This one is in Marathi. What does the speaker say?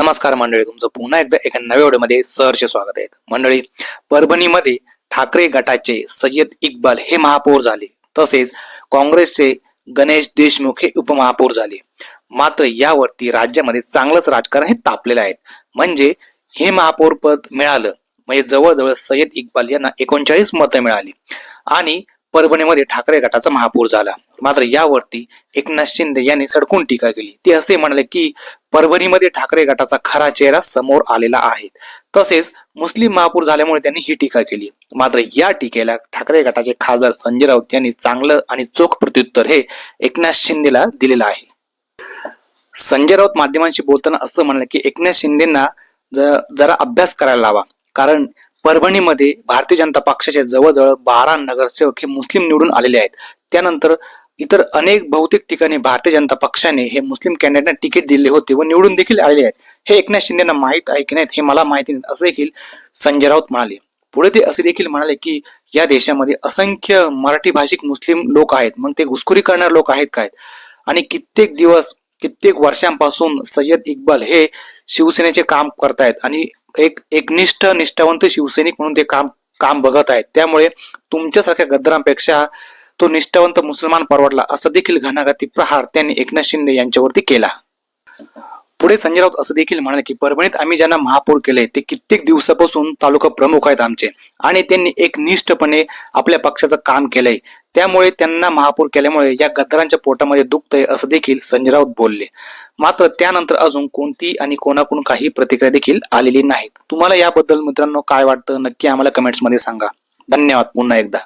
नमस्कार मंडळी, तुमचं पुन्हा एकदा एका नव्या व्हिडिओमध्ये सहर्ष स्वागत आहे. मंडळी, परभणीमध्ये ठाकरे गटाचे सय्यद इक्बाल हे महापौर झाले, तसेच काँग्रेसचे गणेश देशमुख हे उपमहापौर झाले. मात्र यावरती राज्यामध्ये चांगलंच राजकारण हे तापलेलं आहे. म्हणजे हे महापौर पद मिळालं म्हणजे जवळजवळ सय्यद इक्बाल यांना 39 मतं मिळाली आणि परभणीमध्ये ठाकरे गटाचा महापौर झाला. मात्र यावरती एकनाथ शिंदे यांनी सडकून टीका केली. ते असे म्हणाले की परभणीमध्ये ठाकरे गटाचा खरा चेहरा समोर आलेला आहे. तसेच मुस्लिम महापौर झाल्यामुळे त्यांनी ही टीका केली. मात्र या टीकेला ठाकरे गटाचे खासदार संजय राऊत यांनी चांगलं आणि चोख प्रत्युत्तर हे एकनाथ शिंदेला दिलेलं आहे. संजय राऊत माध्यमांशी बोलताना असं म्हणाले की एकनाथ शिंदेना जरा अभ्यास करायला लावा, कारण परभणीमध्ये भारतीय जनता पक्षाचे जवळजवळ 12 नगरसेवक हे मुस्लिम निवडून आलेले आहेत. त्यानंतर इतर अनेक बहुतेक ठिकाणी भारतीय जनता पक्षाने हे मुस्लिम कॅन्डिडेटना तिकीट दिले होते व निवडून देखील आलेले आहेत. हे एकनाथ शिंदेना माहीत आहे की नाहीत हे मला माहिती नाही, असं देखील संजय राऊत म्हणाले. पुढे ते असे देखील म्हणाले की या देशामध्ये असंख्य मराठी भाषिक मुस्लिम लोक आहेत, मग ते घुसखोरी करणारे लोक आहेत काय? आणि कित्येक वर्षांपासून सय्यद इक्बाल हे शिवसेनेचे काम करतायत आणि एक निष्ठावंत शिवसैनिक म्हणून ते काम बघत आहेत. त्यामुळे तुमच्यासारख्या गद्दारांपेक्षा तो निष्ठावंत मुसलमान परवडला, असं देखील घणाघाती प्रहार त्यांनी एकनाथ शिंदे यांच्यावरती केला. पुढे संजय राऊत असं देखील म्हणाले की परभणीत आम्ही ज्यांना महापौर केले ते कित्येक दिवसापासून तालुका प्रमुख आहेत आमचे आणि त्यांनी एक निष्ठपणे आपल्या पक्षाचं काम केलंय. त्यामुळे त्यांना महापौर केल्यामुळे या गद्दारांच्या पोटामध्ये दुखतंय, असं देखील संजय राऊत बोलले. मात्र त्यानंतर अजून कोणती आणि कोणाकडून काही प्रतिक्रिया देखील आलेली नाहीत. तुम्हाला याबद्दल मित्रांनो काय वाटतं नक्की आम्हाला कमेंट्स मध्ये सांगा. धन्यवाद पुन्हा एकदा.